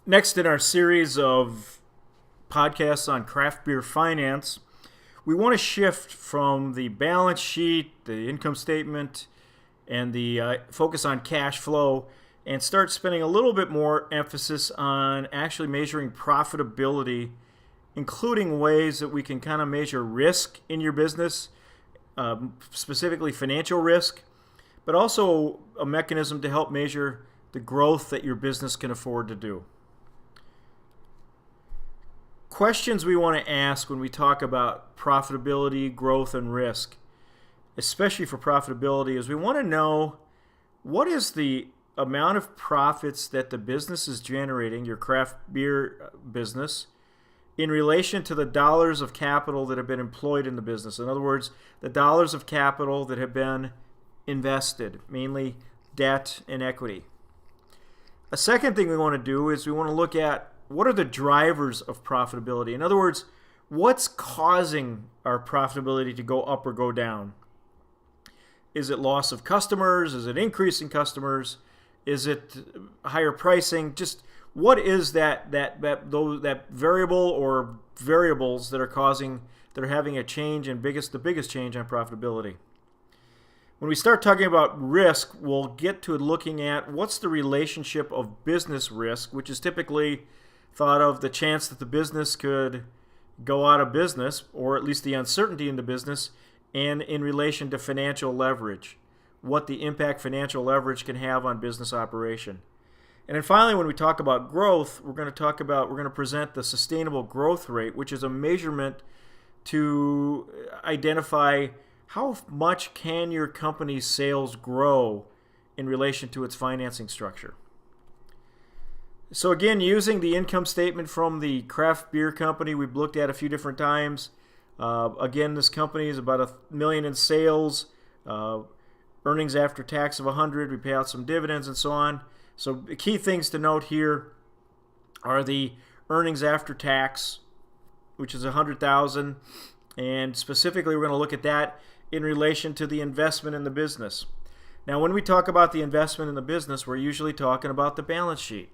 Next in our series of podcasts on craft beer finance, we want to shift from the balance sheet, the income statement, and the focus on cash flow and start spending a little bit more emphasis on actually measuring profitability, including ways that we can kind of measure risk in your business, specifically financial risk, but also a mechanism to help measure the growth that your business can afford to do. Questions we want to ask when we talk about profitability, growth, and risk, especially for profitability, is we want to know what is the amount of profits that the business is generating, your craft beer business, in relation to the dollars of capital that have been employed in the business. In other words, the dollars of capital that have been invested, mainly debt and equity. A second thing we want to do is we want to look at what are the drivers of profitability. In other words, what's causing our profitability to go up or go down? Is it loss of customers? Is it increase in customers? Is it higher pricing? Just what is that variable or variables that are having a change and the biggest change on profitability? When we start talking about risk, we'll get to looking at what's the relationship of business risk, which is typically thought of the chance that the business could go out of business, or at least the uncertainty in the business, and in relation to financial leverage, what the impact financial leverage can have on business operation. And then finally, when we talk about growth, we're going to present the sustainable growth rate, which is a measurement to identify how much can your company's sales grow in relation to its financing structure. So again, using the income statement from the craft beer company we've looked at a few different times. Again, this company is about $1 million in sales, earnings after tax of $100. We pay out some dividends and so on. So the key things to note here are the earnings after tax, which is $100,000, and specifically we're going to look at that in relation to the investment in the business. Now, when we talk about the investment in the business, we're usually talking about the balance sheet.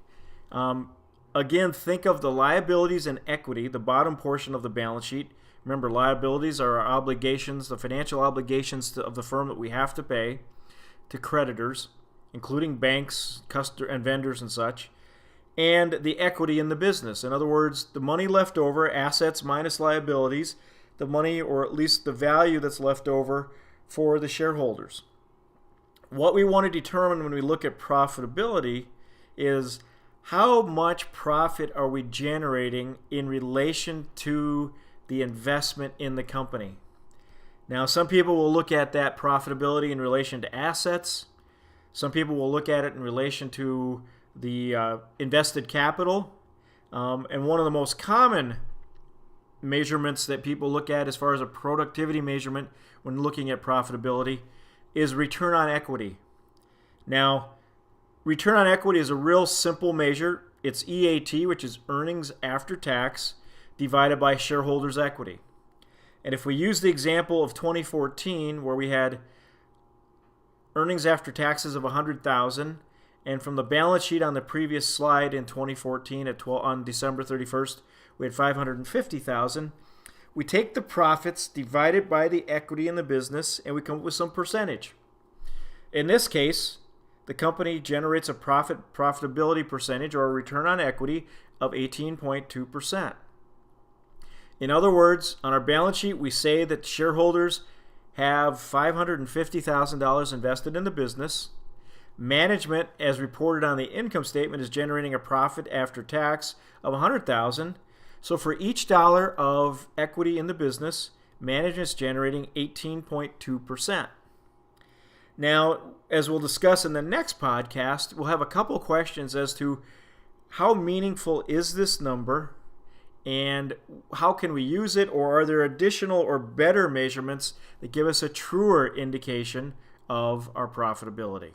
Again, think of the liabilities and equity, the bottom portion of the balance sheet. Remember, liabilities are our obligations, the financial obligations of the firm that we have to pay to creditors, including banks, customers, and vendors and such, and the equity in the business. In other words, the money left over, assets minus liabilities, the money or at least the value that's left over for the shareholders. What we want to determine when we look at profitability is how much profit are we generating in relation to the investment in the company. Now, some people will look at that profitability in relation to assets. Some people will look at it in relation to the invested capital. And one of the most common measurements that people look at as far as a productivity measurement when looking at profitability is return on equity. Now, return on equity is a real simple measure. It's EAT, which is earnings after tax, divided by shareholders' equity. And if we use the example of 2014, where we had earnings after taxes of $100,000, and from the balance sheet on the previous slide in 2014 on December 31st, we had $550,000. We take the profits divided by the equity in the business, and we come up with some percentage. In this case, the company generates a profitability percentage or a return on equity of 18.2%. In other words, on our balance sheet, we say that shareholders have $550,000 invested in the business. Management, as reported on the income statement, is generating a profit after tax of $100,000. So for each dollar of equity in the business, management is generating 18.2%. Now, as we'll discuss in the next podcast, we'll have a couple questions as to how meaningful is this number and how can we use it, or are there additional or better measurements that give us a truer indication of our profitability?